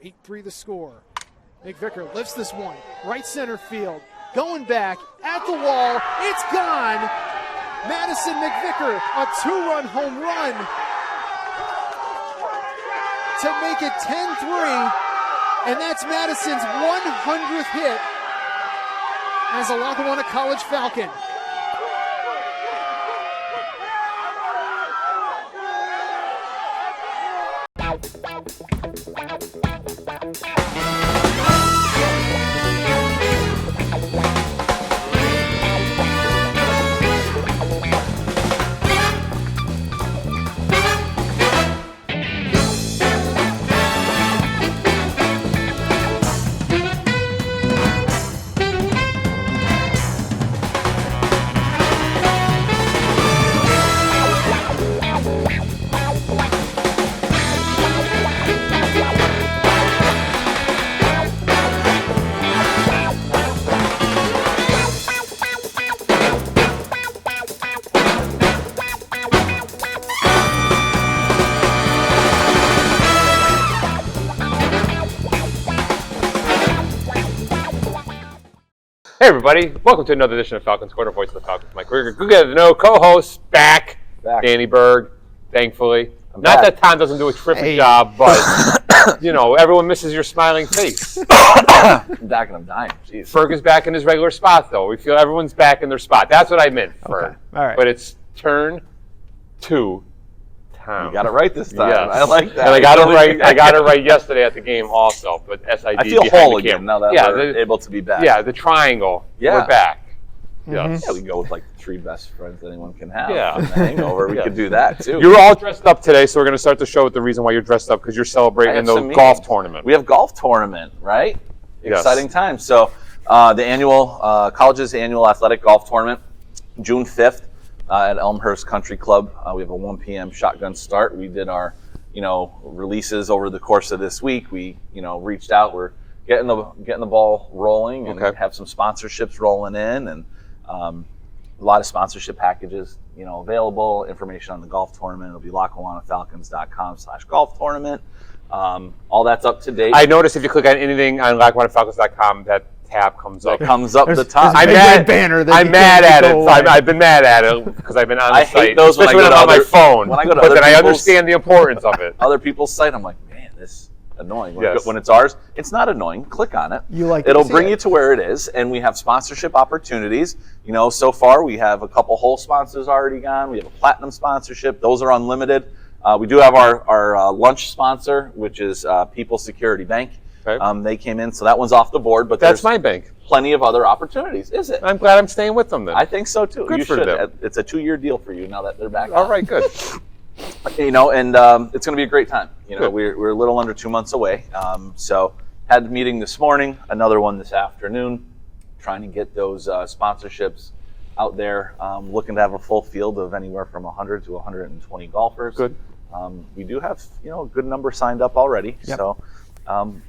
8-3 the score. McVicker lifts this one. Right center field. Going back at the wall. It's gone. Madison McVicker, a 2-run home run to make it 10-3. And that's Madison's 100th hit as a Lackawanna College Falcon. Hey everybody, welcome to another edition of Falcons Corner, Voice of the Falcons. Mike Rickert. Good to know co-host back. Danny Berg, thankfully. Not that Tom doesn't do a terrific job, but you know, everyone misses your smiling face. I'm back and I'm dying. Jeez. Berg is back in his regular spot though. We feel everyone's back in their spot. That's what I meant, Berg. Okay. All right. But it's turn 2. Tom. You got it right this time. Yes. I like that. And I got it right. I got it right yesterday at the game also. But SID. I feel whole again now that we're able to be back. Yeah, the triangle. Yeah. We're back. Yes. Yeah, we can go with like the 3 best friends anyone can have. Yeah. From the hangover. We could do that too. You're all dressed up today, so we're going to start the show with the reason why you're dressed up, because you're celebrating the golf tournament. We have golf tournament, right? Yes. Exciting time. So the annual college's annual athletic golf tournament, June 5th. At Elmhurst Country Club. We have a 1 p.m. shotgun start. We did our, releases over the course of this week. We, reached out. We're getting the ball rolling and have some sponsorships rolling in, and a lot of sponsorship packages, available. Information on the golf tournament. It'll be LackawannaFalcons.com/golf tournament. All that's up to date. I noticed if you click on anything on LackawannaFalcons.com, that tab comes up. It comes up the top. I'm mad at it. I've been mad at it because I've been on the site. I hate those when I go I'm to on my phone. When I go to but other then I people's, understand the importance of it. Other people's site, I'm like, man, this is annoying. Yes. When it's ours, it's not annoying. Click on it. It'll bring you to where it is, and we have sponsorship opportunities. So far we have a couple whole sponsors already gone. We have a platinum sponsorship. Those are unlimited. We do have our lunch sponsor, which is People Security Bank. Okay. They came in, so that one's off the board. But that's my bank. Plenty of other opportunities. Is it? I'm glad I'm staying with them then. I think so too. Good you for should. them. It's a 2-year deal for you now that they're back. All right, good. And it's going to be a great time. We're a little under 2 months away. So had the meeting this morning, another one this afternoon, trying to get those sponsorships out there. Looking to have a full field of anywhere from 100 to 120 golfers. Good. We do have a good number signed up already. Yep. So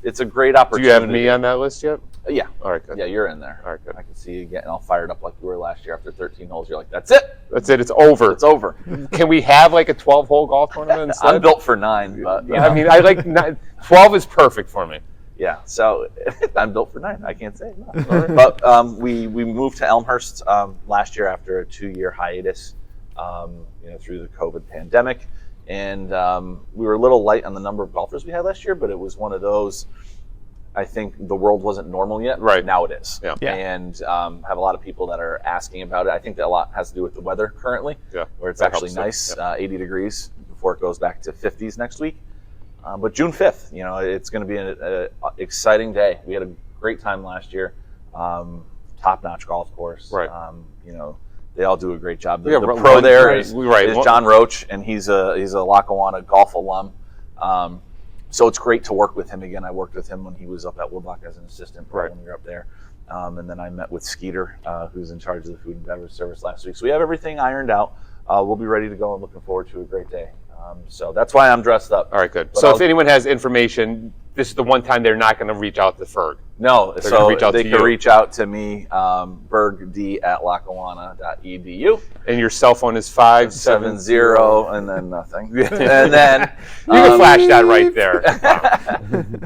it's a great opportunity. Do you have me on that list yet? Yeah. All right, good. Yeah, you're in there. All right, good. I can see you getting all fired up like you were last year after 13 holes. You're like, that's it. That's it. It's over. It's over. Can we have like a 12-hole golf tournament instead? I'm built for 9, but I mean, I like 9. 12 is perfect for me. Yeah, so I'm built for 9. I can't say no. But we moved to Elmhurst last year after a 2-year hiatus, through the COVID pandemic. And we were a little light on the number of golfers we had last year, but it was one of those, I think the world wasn't normal yet. Right. Now it is. Yeah. And have a lot of people that are asking about it. I think that a lot has to do with the weather currently, where it's actually nice, 80 degrees before it goes back to 50s next week. But June 5th, it's going to be an exciting day. We had a great time last year. Top-notch golf course. Right. They all do a great job. The pro pro there is right. John Roach, and he's a Lackawanna golf alum. So it's great to work with him again. I worked with him when he was up at Woodlock as an assistant when we were up there. And then I met with Skeeter, who's in charge of the food and beverage service last week. So we have everything ironed out. We'll be ready to go and looking forward to a great day. So that's why I'm dressed up. All right, good. But so if anyone has information, this is the one time they're not going to reach out to Ferg. No, They're so gonna reach out they to can you. reach out to me, bergd@lackawanna.edu. And your cell phone is 570 70 and then nothing. And then You can flash that right there.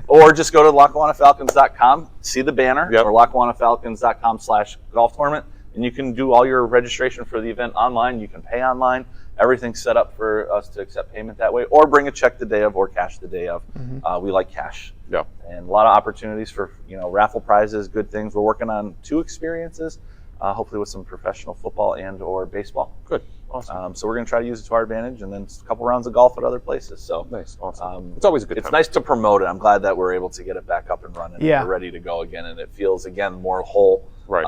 or just go to LackawannaFalcons.com, see the banner, Yep. or LackawannaFalcons.com/golf tournament, and you can do all your registration for the event online. You can pay online. Everything's set up for us to accept payment that way, or bring a check the day of, or cash the day of. We like cash. Yeah. And a lot of opportunities for raffle prizes, good things. We're working on 2 experiences, hopefully with some professional football and or baseball. Good. Awesome. So we're going to try to use it to our advantage, and then a couple rounds of golf at other places. So Nice. Awesome. It's always a good it's time. nice to promote it. I'm glad that we're able to get it back up and running. Yeah. And we're ready to go again, and it feels again more whole. Right.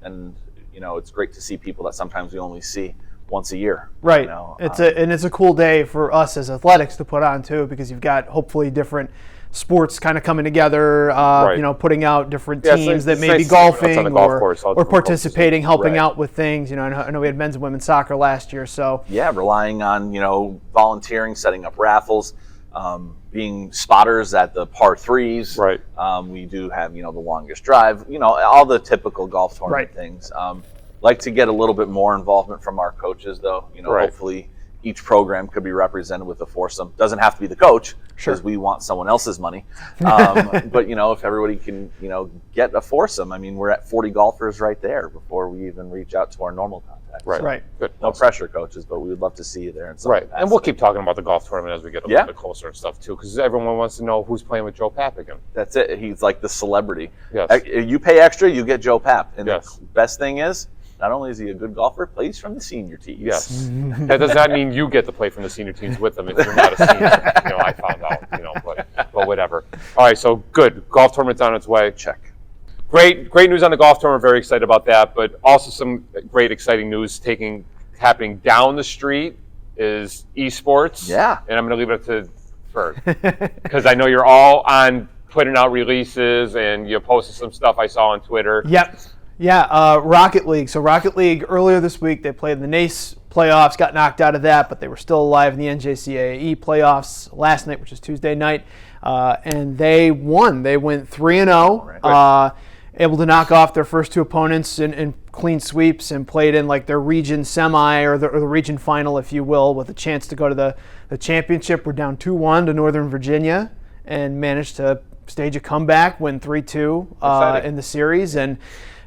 And it's great to see people that sometimes we only see once a year. Right. It's a cool day for us as athletics to put on too, because you've got hopefully different sports kind of coming together, Right. Putting out different Yeah, teams it's that may be nice to see what's on golfing the golf course, all or the participating, helping Right. out with things. I know we had men's and women's soccer last year, so Yeah, relying on volunteering, setting up raffles, being spotters at the par 3s. Right. We do have the longest drive. All the typical golf tournament Right. things. Like to get a little bit more involvement from our coaches, though. Right. Hopefully each program could be represented with a foursome. Doesn't have to be the coach, Sure. because we want someone else's money. But if everybody can get a foursome, I mean, we're at 40 golfers right there before we even reach out to our normal contacts. Right. So, Right. Good. no pressure, coaches, but we would love to see you there in some Right. capacity. And we'll keep talking about the golf tournament as we get a Yeah. little bit closer and stuff too, because everyone wants to know who's playing with Joe Pap again. That's it. He's like the celebrity. Yes. You pay extra, you get Joe Pap. And Yes. the best thing is, not only is he a good golfer, but he's from the senior teams. Yes. That does not mean you get to play from the senior teams with them if you're not a senior. I found out, but whatever. All right, so good. Golf tournament's on its way. Check. Great news on the golf tournament. Very excited about that. But also some great, exciting news happening down the street is Esports. Yeah. And I'm going to leave it to Berg because I know you're all on putting out releases and you posted some stuff I saw on Twitter. Yep. Yeah, Rocket League. So Rocket League, earlier this week, they played the NACE playoffs, got knocked out of that, but they were still alive in the NJCAE playoffs last night, which is Tuesday night, and they won. They went 3-0, able to knock off their first 2 opponents in clean sweeps and played in like their region semi or the region final, if you will, with a chance to go to the championship. We're down 2-1 to Northern Virginia and managed to stage a comeback, win 3-2 in the series, and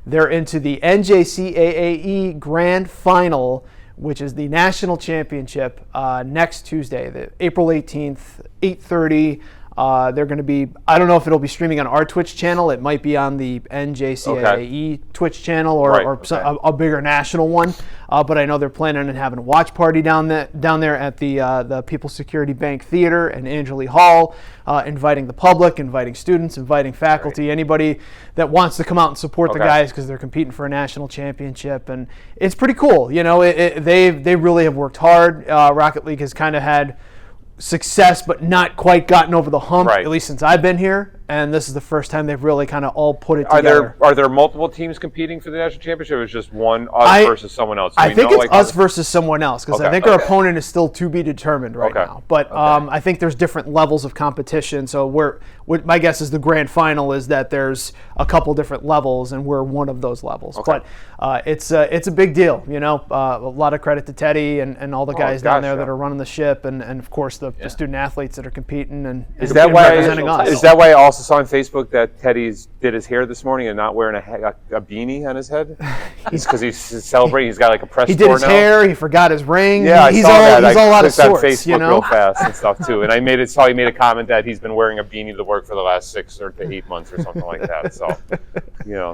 they're into the NJCAAE Grand Final, which is the national championship next Tuesday, April 18th, 8:30. They're going to be, I don't know if it'll be streaming on our Twitch channel. It might be on the NJCAAE Twitch channel or a bigger national one. But I know they're planning on having a watch party down there at the People's Security Bank Theater and Angeli Hall, inviting the public, inviting students, inviting faculty, anybody that wants to come out and support the guys because they're competing for a national championship. And it's pretty cool. They really have worked hard. Rocket League has kind of had success but not quite gotten over the hump, at least since I've been here, and this is the first time they've really kind of all put it together. Are there multiple teams competing for the national championship, or is just one us versus someone else? I think it's us versus someone else, because I think our opponent is still to be determined right now. But I think there's different levels of competition, so my guess is the grand final is that there's a couple different levels, and we're one of those levels. But it's a big deal, a lot of credit to Teddy and all the guys down there that are running the ship, and of course the student athletes that are competing and is that why representing us. Is that why I also saw on Facebook that Teddy's did his hair this morning and not wearing a beanie on his head? It's because he's celebrating. He's got like a press tour now. He did his hair. He forgot his ring. Yeah, he's I saw that. He's all out of sorts. On Facebook real fast and stuff too. And I saw he made a comment that he's been wearing a beanie to work for the last 6 to 8 months or something like that. So,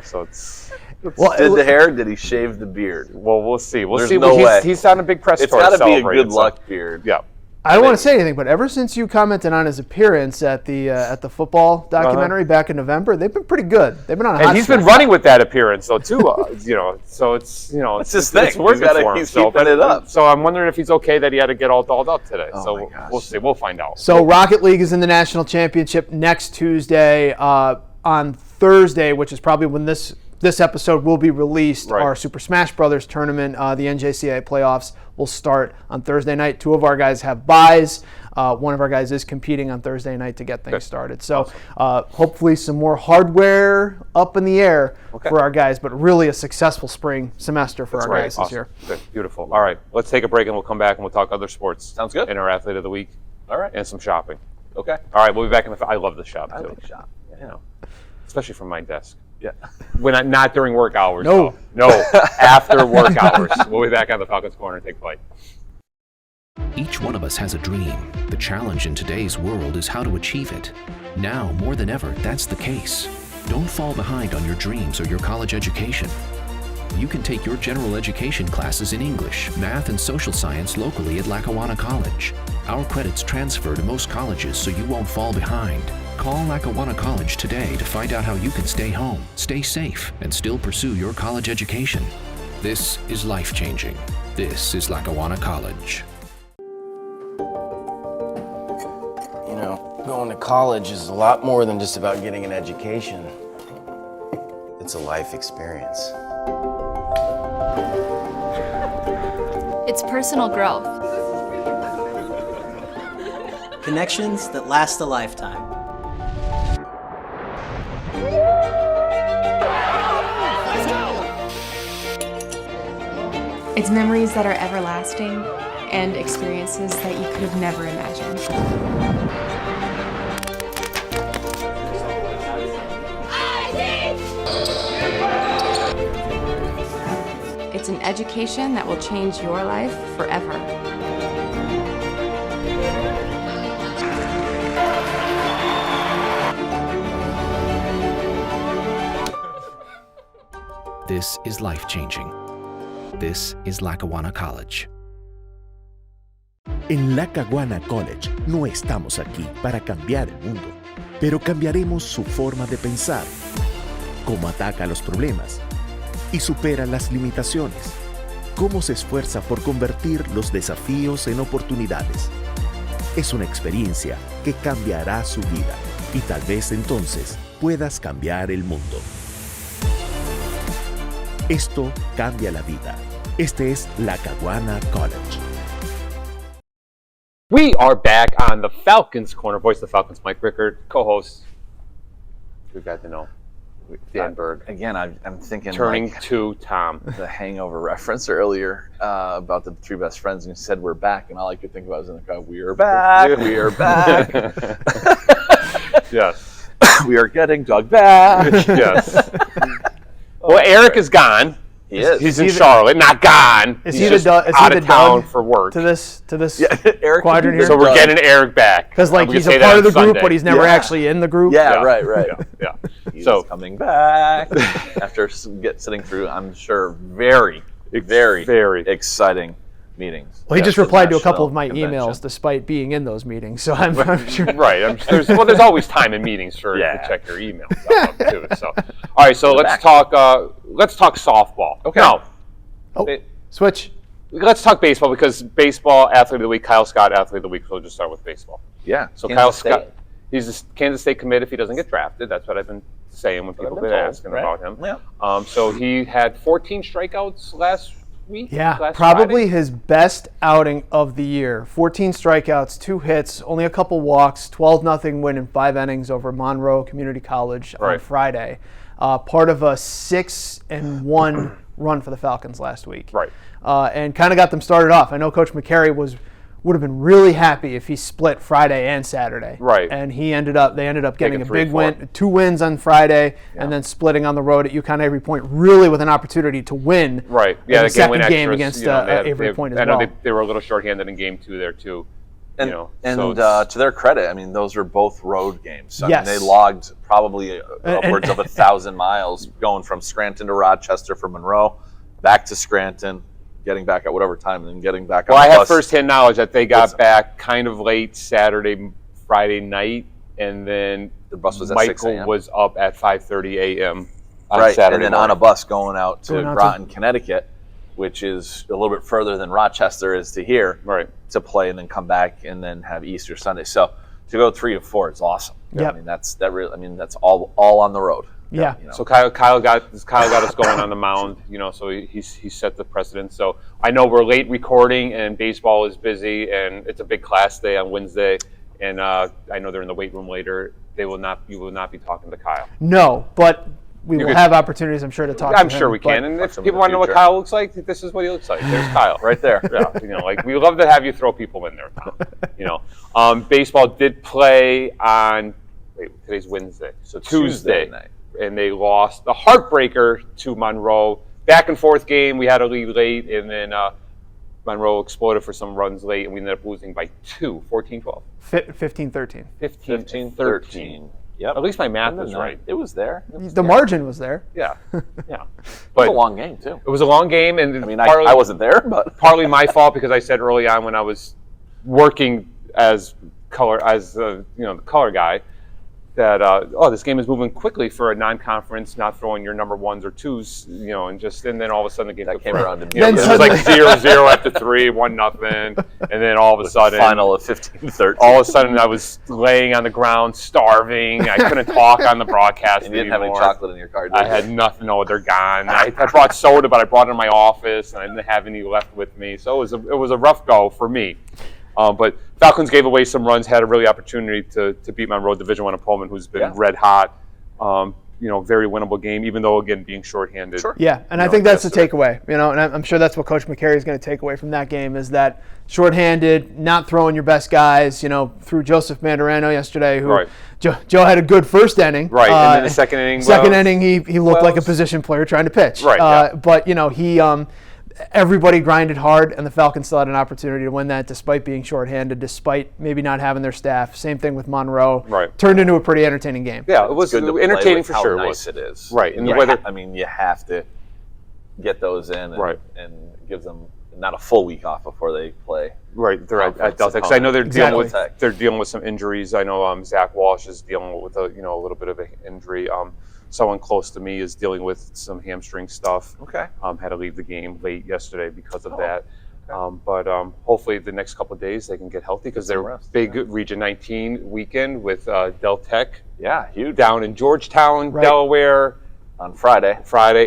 so it's. Well, did the hair? Did he shave the beard? Well, we'll see. We'll There's see. No way. He's on a big press tour. It's got to be a good luck beard. Yeah. I don't want to say anything, but ever since you commented on his appearance at the football documentary back in November, they've been pretty good. They've been on a hot and he's streak. been running with that appearance though too. So it's it's his thing. It's working for him. He's keeping it up. So I'm wondering if he's okay that he had to get all dolled up today. Oh so we'll see. We'll find out. So Rocket League is in the national championship next Tuesday. On Thursday, which is probably when this this episode will be released, our Super Smash Brothers tournament, the NJCAA playoffs will start on Thursday night. 2 of our guys have buys. One of our guys is competing on Thursday night to get things started. So hopefully some more hardware up in the air for our guys, but really a successful spring semester for our guys this year. Good. Beautiful. All right, let's take a break and we'll come back and we'll talk other sports. Sounds good. And our athlete of the week. All right. And some shopping. Okay. All right, we'll be back in I love the shop too. I like shop. Yeah. You know, especially from my desk. Yeah. When not during work hours. No. No, after work hours. We'll be back on the Falcons Corner and take flight. Each one of us has a dream. The challenge in today's world is how to achieve it. Now, more than ever, that's the case. Don't fall behind on your dreams or your college education. You can take your general education classes in English, math, and social science locally at Lackawanna College. Our credits transfer to most colleges so you won't fall behind. Call Lackawanna College today to find out how you can stay home, stay safe, and still pursue your college education. This is life-changing. This is Lackawanna College. You know, going to college is a lot more than just about getting an education. It's a life experience. It's personal growth. Connections that last a lifetime. It's memories that are everlasting and experiences that you could have never imagined. It's an education that will change your life forever. This is life-changing. This is Lackawanna College. En Lackawanna College no estamos aquí para cambiar el mundo, pero cambiaremos su forma de pensar, cómo ataca los problemas y supera las limitaciones, cómo se esfuerza por convertir los desafíos en oportunidades. Es una experiencia que cambiará su vida y tal vez entonces puedas cambiar el mundo. Esto cambia la vida. Este es Lackawanna College. We are back on the Falcons Corner. Voice of the Falcons, Mike Rickert, co-host. We've got to know Dan Berg. Again, I'm thinking Turning like to Tom. the Hangover reference earlier about the 3 best friends, and you said we're back, and all I could think about was in the crowd, we are back, we are back. Yes. We are getting Doug back. Yes. Well, Eric is gone. He is. He's in Charlotte, not gone. Is He's he just the out of town Doug for work. to this Eric quadrant here? So we're getting Eric back. Because like We he's can say a that part on of the group, Sunday. but he's never Yeah. actually in the group. Yeah, right. Yeah. He's So coming back after sitting through, I'm sure, very exciting meetings. Well, he just Yes, replied to a couple national of my convention. emails despite being in those meetings, so I'm sure. right. There's always time in meetings to check your emails out too. So, all right. So let's talk softball. Okay. Now, Switch. let's talk baseball because baseball athlete of the week, Kyle Scott, athlete of the week. So we'll just start with baseball. Yeah. So Kansas Kyle State. Scott, he's a Kansas State commit if he doesn't get drafted. That's what I've been saying when people have been asking about him. Yeah. So he had 14 strikeouts last week. Yeah, last probably Friday. his best outing of the year. 14 strikeouts, 2 hits, only a couple walks, 12-0 win in 5 innings over Monroe Community College on Friday. Part of a 6-1 run for the Falcons last week. Right. And kind of got them started off. I know Coach McCary would have been really happy if he split Friday and Saturday. Right. And they ended up getting Taking a big 3-4. win, 2 wins on Friday, and then splitting on the road at UConn Avery Point, really with an opportunity to win. Right. in Yeah. the second game extras, against Avery Point as I know well. they were a little shorthanded in game 2 there too. And, so to their credit, I mean, those are both road games. I Yes. mean, they logged probably upwards of 1,000 miles going from Scranton to Rochester for Monroe, back to Scranton, getting back at whatever time, and then getting back on Well, the I have bus. first-hand knowledge that they got back kind of late Saturday, Friday night, and then The bus was at 6 Michael a.m. was up at 5:30 a.m. on right, Saturday and then morning. on a bus going out to Going out to- Groton, Connecticut, which is a little bit further than Rochester is to here, Right. to play and then come back and then have Easter Sunday. So to go 3 to 4 is awesome. Yep. I mean, that's all on the road. Yeah. You know. So Kyle got us going on the mound, so he set the precedent. So I know we're late recording and baseball is busy and it's a big class day on Wednesday, and I know they're in the weight room later. You will not be talking to Kyle. No, but we will have opportunities, I'm sure, to talk to him. I'm sure we can. And if people want to know what Kyle looks like, this is what he looks like. There's Kyle right there. Yeah, we love to have you throw people in there, Tom. Baseball did play on today's Wednesday, so Tuesday night. And they lost the heartbreaker to Monroe. Back and forth game. We had a lead late, and then Monroe exploded for some runs late, and we ended up losing by 2, 14-12. 15-13. 15-13. Yep. At least my math was right. It was there. The margin was there. Yeah. But it was a long game, too. It was a long game, and I mean, I wasn't there, but partly my fault because I said early on when I was working as the color guy, that this game is moving quickly for a non-conference, not throwing your number ones or twos, and then all of a sudden the game came around to it was like 0-0 after 3, 1-0, and then all of a sudden final of 15-13. All of a sudden I was laying on the ground, starving. I couldn't talk on the broadcast. And you didn't have any chocolate in your car, did you? I had nothing. No, they're gone. I brought soda, but I brought it in my office, and I didn't have any left with me. So it was a rough go for me. But Falcons gave away some runs, had a really opportunity to beat Monroe, Division I opponent, who's been red hot. Very winnable game, even though, again, being shorthanded. Sure. Yeah, and I think that's the takeaway. And I'm sure that's what Coach McCary is going to take away from that game is that shorthanded, not throwing your best guys. Through Joseph Mandarano yesterday, who Joe had a good first inning. Right, and then the second inning. Second inning, he looked like a position player trying to pitch. Right. But he. Everybody grinded hard, and the Falcons still had an opportunity to win that despite being shorthanded, despite maybe not having their staff. Same thing with Monroe. Right. Turned into a pretty entertaining game. Yeah, it was entertaining for sure. How nice it is. Right. And the weather. I mean, you have to get those in and gives them not a full week off before they play. Right. They're at Delta. Because I know they're dealing with some injuries. I know Zach Walsh is dealing with a little bit of an injury. Someone close to me is dealing with some hamstring stuff. Okay. Had to leave the game late yesterday because of that. Okay. But hopefully the next couple of days they can get healthy because they're big Region 19 weekend with Del Tech. Yeah, huge. Down in Georgetown, Delaware. On Friday.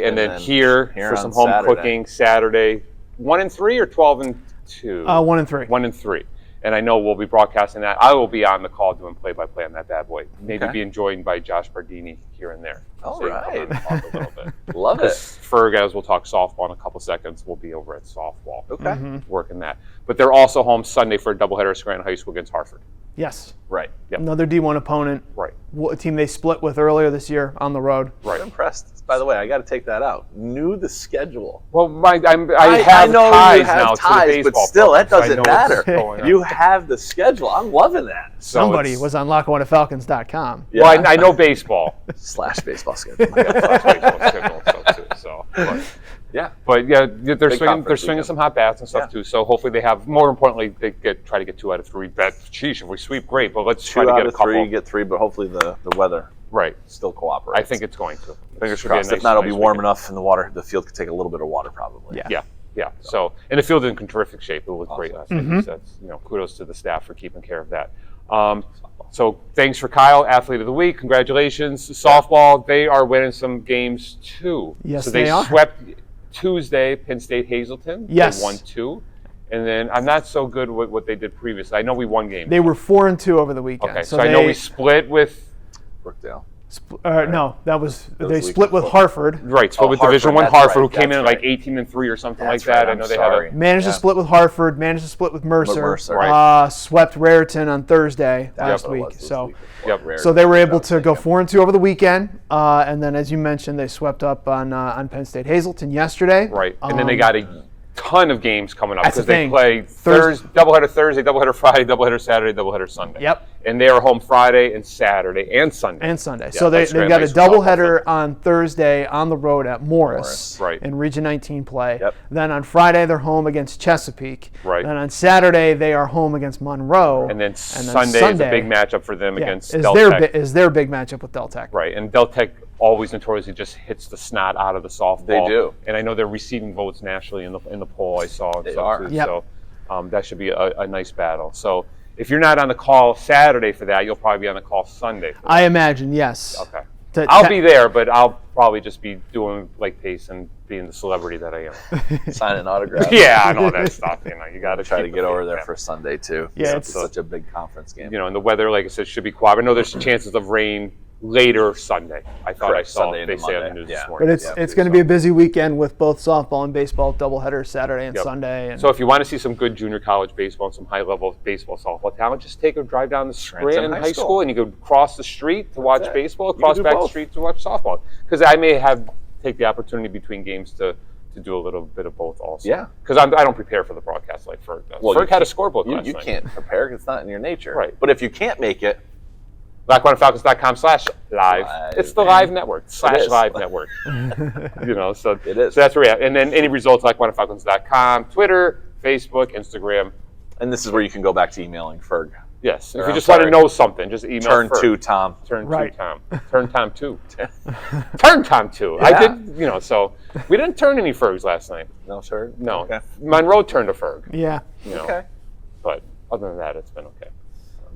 And then here for some home cooking Saturday. 1-3 or 12-2? 1-3. 1-3. And I know we'll be broadcasting that. I will be on the call doing play-by-play on that bad boy. Maybe being joined by Josh Bardini here and there. All right. Talk a little bit. Love it. Ferg, as we'll talk softball in a couple seconds, we'll be over at softball. Okay. Working that. But they're also home Sunday for a doubleheader at Scranton High School against Hartford. Yes. Right. Yep. Another D1 opponent. Right. A team they split with earlier this year on the road. Right. I'm impressed. By the way, I got to take that out. Knew the schedule. Well, I have know ties you have now ties, to the baseball but still, program, that doesn't matter. You on. have the schedule. I'm loving that. Somebody was on LackawannaFalcons.com. Yeah. Well, I know baseball. / baseball schedule. They're swinging some hot bats and stuff too. So hopefully they have. More importantly, they try to get 2 out of 3. Sheesh, if we sweep, great. But let's try to get a couple. 2 out of 3, get 3. But hopefully the weather still cooperates. I think it's going to. Fingers crossed. If not, it'll be warm enough in the water. The field could take a little bit of water probably. Yeah. So and the field is in terrific shape. It looked great last night. So kudos to the staff for keeping care of that. So thanks for Kyle, Athlete of the Week. Congratulations. Softball, they are winning some games too. Yes, so they are. Swept Tuesday Penn State Hazleton. Yes. They won 2. And then I'm not so good with what they did previously. I know we won games. They were 4-2 over the weekend. Okay, so I know we split with Brookdale. No, they split with Hartford. Right, split with Division I Hartford, who came in at like 18-3 or something like that. I know they had managed to split with Hartford, managed to split with Mercer. Swept Raritan on Thursday last week. So they were able to go 4-2 over the weekend, and then as you mentioned, they swept up on Penn State Hazleton yesterday. Right, and then they got a ton of games coming up because they play doubleheader Thursday, doubleheader Friday, doubleheader Saturday, doubleheader Sunday. Yep. And they are home Friday and Saturday and Sunday. Yeah, so they've got a doubleheader on Thursday on the road at Morris in Region 19 play. Yep. Then on Friday they're home against Chesapeake. Right. Then on Saturday they are home against Monroe. And then Sunday is a big matchup for them against Del Tech. Is their big matchup with Del Tech. Right, and Del Tech always notoriously just hits the snot out of the softball. They do. And I know they're receiving votes nationally in the poll I saw. They are. Too, so that should be a nice battle. So If you're not on the call Saturday for that, you'll probably be on the call Sunday for that. I imagine, yes. Okay. I'll be there, but I'll probably just be doing like Pace and being the celebrity that I am. Signing autographs. Yeah, and all that stuff. You got to try to get over there for Sunday too. Yeah, it's such a big conference game. And the weather, like I said, should be quiet. I know there's chances of rain later Sunday. I thought Correct. I saw Sunday they say on the Monday. news Yeah. this morning. But it's going to be a busy weekend with both softball and baseball doubleheaders Saturday and Yep. Sunday. And So if you want to see some good junior college baseball and some high-level baseball, softball talent, just take a drive down the Scranton High School, and you go cross the street to watch baseball, cross back the street to watch softball. Because I may take the opportunity between games to do a little bit of both also. Yeah. Because I don't prepare for the broadcast like Ferg does. Well, Ferg had a scorebook last You night. can't prepare because it's not in your nature. Right. But if you can't make it, LackawannaFalcons.com/live. It's the live network, /live network. So it is. So that's where we're at. And then any results, LackawannaFalcons.com, Twitter, Facebook, Instagram. and this is where you can go back to emailing Ferg. Yes. If Or, you I'm just want to sorry. know something, just email Turn Ferg. 2 Tom. Turn Right. 2 Tom. Turn Tom 2. Turn Tom 2. I did, so we didn't turn any Fergs last night. No, sir. No. Okay. Monroe turned a Ferg. yeah. Okay. But other than that, it's been okay.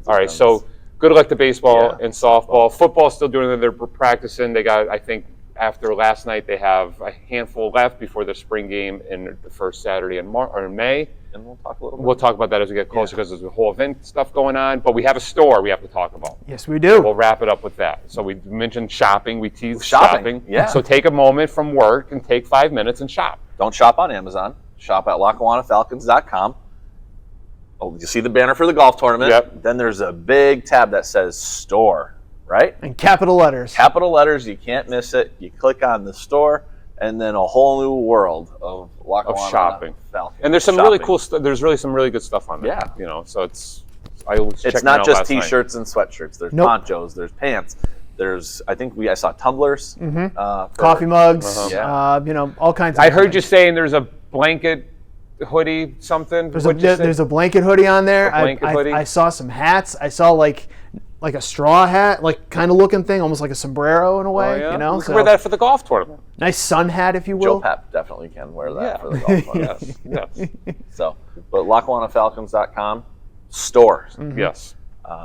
All right, so good luck to baseball and softball. Football's still doing it. They're practicing. They got, I think, after last night, they have a handful left before their spring game in the first Saturday in May. And we'll talk a little bit. We'll talk about that as we get closer because there's a whole event stuff going on. But we have a store we have to talk about. Yes, we do. We'll wrap it up with that. So we mentioned shopping. We teased Shopping, shopping. yeah. So take a moment from work and take 5 minutes and shop. Don't shop on Amazon. Shop at LackawannaFalcons.com. Oh, you see the banner for the golf tournament? Yep. Then there's a big tab that says store, right? In capital letters. Capital letters, you can't miss it. You click on the store, and then a whole new world of Lackawanna shopping. Falcons. And there's some really cool stuff. There's really some really good stuff on there. Yeah. So I was It's checking not out just last night. T-shirts and sweatshirts. There's Nope. ponchos. There's pants. There's I saw tumblers. For Coffee mugs. Yeah. All kinds of I heard things. you saying there's a blanket hoodie something. There's a blanket hoodie on there. A blanket hoodie? I saw some hats. I saw like a straw hat, like kind of looking thing, almost like a sombrero in a way. Oh, yeah? You know, We can wear that for the golf tournament. nice sun hat, if you will. Joe Pap definitely can wear that Yeah. for the golf tournament. Yes. So, but LackawannaFalcons.com store. Yes.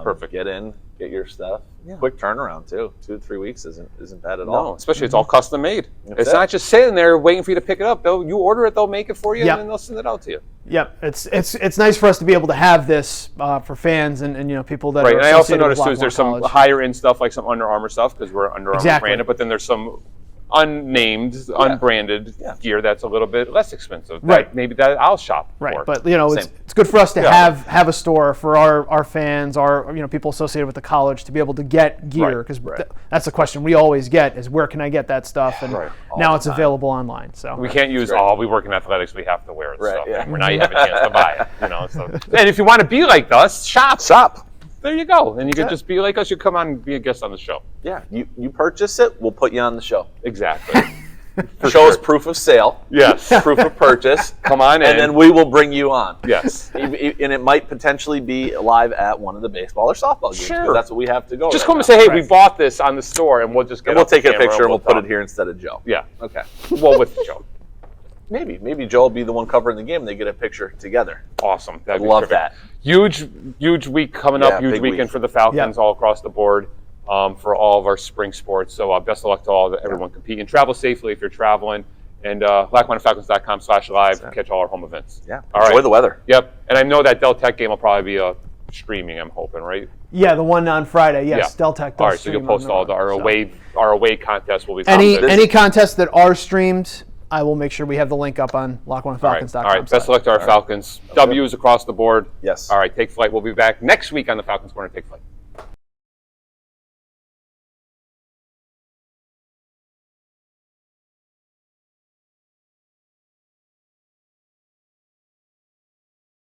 Perfect. Get in, get your stuff. Quick turnaround too. 2 to 3 weeks isn't bad at No, all. especially it's all custom made. It's it. not just sitting there waiting for you to pick it up. You order it, they'll make it for you, Yep. and then they'll send it out to you. Yep, it's nice for us to be able to have this for fans and people that Right, are and I also associated with noticed there's some Lackawanna higher end stuff like some Under Armour stuff because we're Under Armour Exactly. branded, but then there's some unnamed, unbranded gear that's a little bit less expensive. Right. Maybe that I'll shop Right, for. but it's Same. good for us to Yeah. have a store for our fans, our people associated with the college to be able to get gear Right, because that's the question we always get is where can I get that stuff, and Right. now it's available online. So We can't use we work in athletics, we have to wear it. Right, Stuff. yeah. We're not even have a chance to buy it. So. And if you want to be like us, shop. There you go. And you could just be like us. You come on and be a guest on the show. Yeah, you purchase it, we'll put you on the show. Exactly. Show us proof of sale. Yes. Proof of purchase. Come on in. And then we will bring you on. Yes. And it might potentially be live at one of the baseball or softball games. Sure. 'Cause that's what we have to go. Just right come now. and say, hey, we bought this on the store, and we'll just get And we'll off the take a camera picture and we'll put talk. it here instead of Joe. Yeah. Okay. Well, with Joe. Maybe Joe will be the one covering the game and they get a picture together. Awesome. That'd be Love terrific. that. Huge week coming up. Yeah, Huge big weekend week. for the Falcons all across the board for all of our spring sports. So best of luck to everyone competing. Travel safely if you're traveling. And LackawannaFalcons.com/live to catch all our home events. Yeah. All Enjoy right. the weather. Yep. And I know that Del Tech game will probably be streaming, I'm hoping, right? yeah, the one on Friday, yes, Yeah. Deltech does All right, so you'll stream post on all our away contest will be any posted. any contests that are streamed. I will make sure we have the link up on LackawannaFalcons.com. All right. Best of luck to our Falcons. W's across the board. Yes. All right. Take flight. We'll be back next week on the Falcons Corner. Take flight.